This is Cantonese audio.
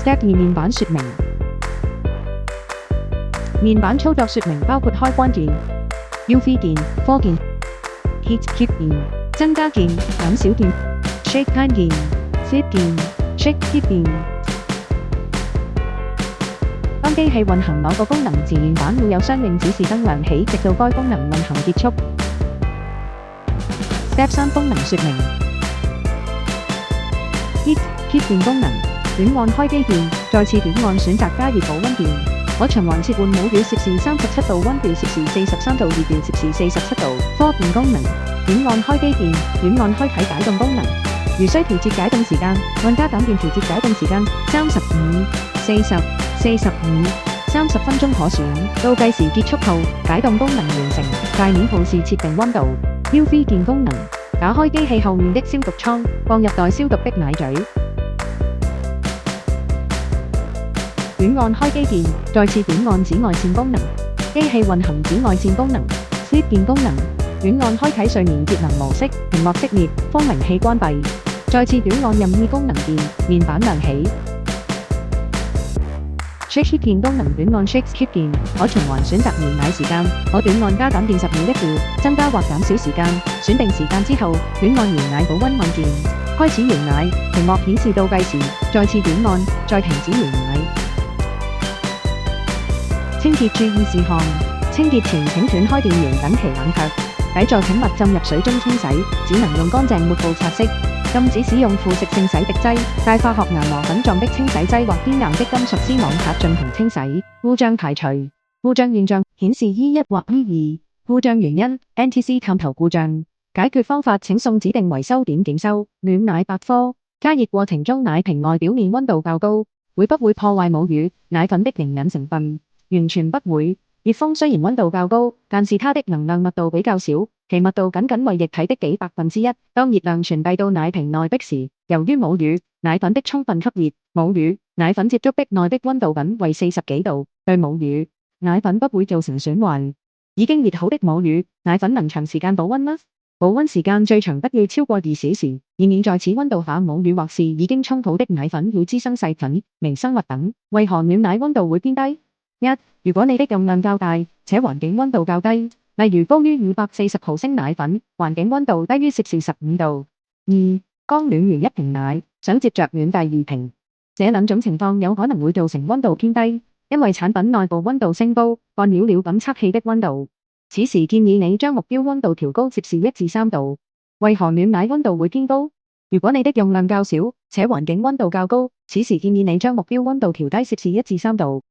Step 2面板說明。面板操作說明包括開關鍵、UV 鍵、科鍵、Heat Keep 鍵、增加鍵、減少鍵、Shake Time 鍵、Flip 鍵、Shake Keep 鍵。當機器運行某個功能時，面板會有相應指示燈亮起，直到該功能運行結束。Step 3功能說明。Heat Keep 鍵功能，短按開機鍵，再次短按選擇加熱保溫鍵，可循環切換母乳攝氏37度、溫度攝氏43度、熱調攝氏47度。科鍵功能，短按開機鍵，短按開啟解凍功能，如需調節解凍時間，按加減鍵調節解凍時間35、40、45、30分鐘可選。倒計時結束後，解凍功能完成。界面顯示設定溫度。UV 鍵功能，打開機器後面的消毒艙，放入待消毒的奶嘴。短按開機鍵，再次短按紫外線功能，機器運行紫外線功能。Flip 鍵功能，短按開啟睡眠節能模式，屏幕熄滅，蜂鳴器關閉。再次短按任意功能鍵，面板亮起。Shake Keep 鍵功能，短按 Shake Keep 鍵，可循環選擇牛奶時間，可短按加減鍵10秒1秒，增加或減少時間。選定時間之後，短按牛奶保溫按鍵，開始牛奶，屏幕顯示倒計時，再次短按，再停止牛奶。清潔注意事項：清潔前請斷開電源等其冷卻，底座請勿浸入水中清洗，只能用乾淨抹布擦拭。禁止使用腐蝕性洗滌劑、帶化學牙磨粉狀的清洗劑或堅硬的金屬絲網卡進行清洗。故障排除。故障現象顯示 E1 或 E2。故障原因 NTC 探頭故障。解決方法請送指定維修點檢修。暖奶百科：加熱過程中奶瓶外表面溫度較高，會不會破壞母乳、奶粉的營養成分？完全不會。熱風雖然溫度較高，但是它的能量密度比較少，其密度僅為液體的幾百分之一。當熱量傳遞到奶瓶內壁時，由於母乳、奶粉的充分吸熱，母乳、奶粉接觸壁內的溫度僅為40幾度，對母乳、奶粉不會造成損壞。已經熱好的母乳、奶粉能長時間保溫嗎？保溫時間最長不要超過2小時，以免在此溫度下母乳或是已經沖泡的奶粉會滋生細菌、微生物等。為何暖奶溫度會偏低？1. 如果你的用量較大，且環境溫度較低，例如高於240毫升奶粉，環境溫度低於攝氏15度。2. 剛暖完一瓶奶，想接着暖第二瓶，這兩種情況有可能會造成溫度偏低，因為產品內部溫度升高，干擾了感測器的溫度。此時建議你將目標溫度調高攝氏1至3度。為何暖奶溫度會偏高？如果你的用量較少，且環境溫度較高，此時建議你將目標溫度調低攝氏1至3度。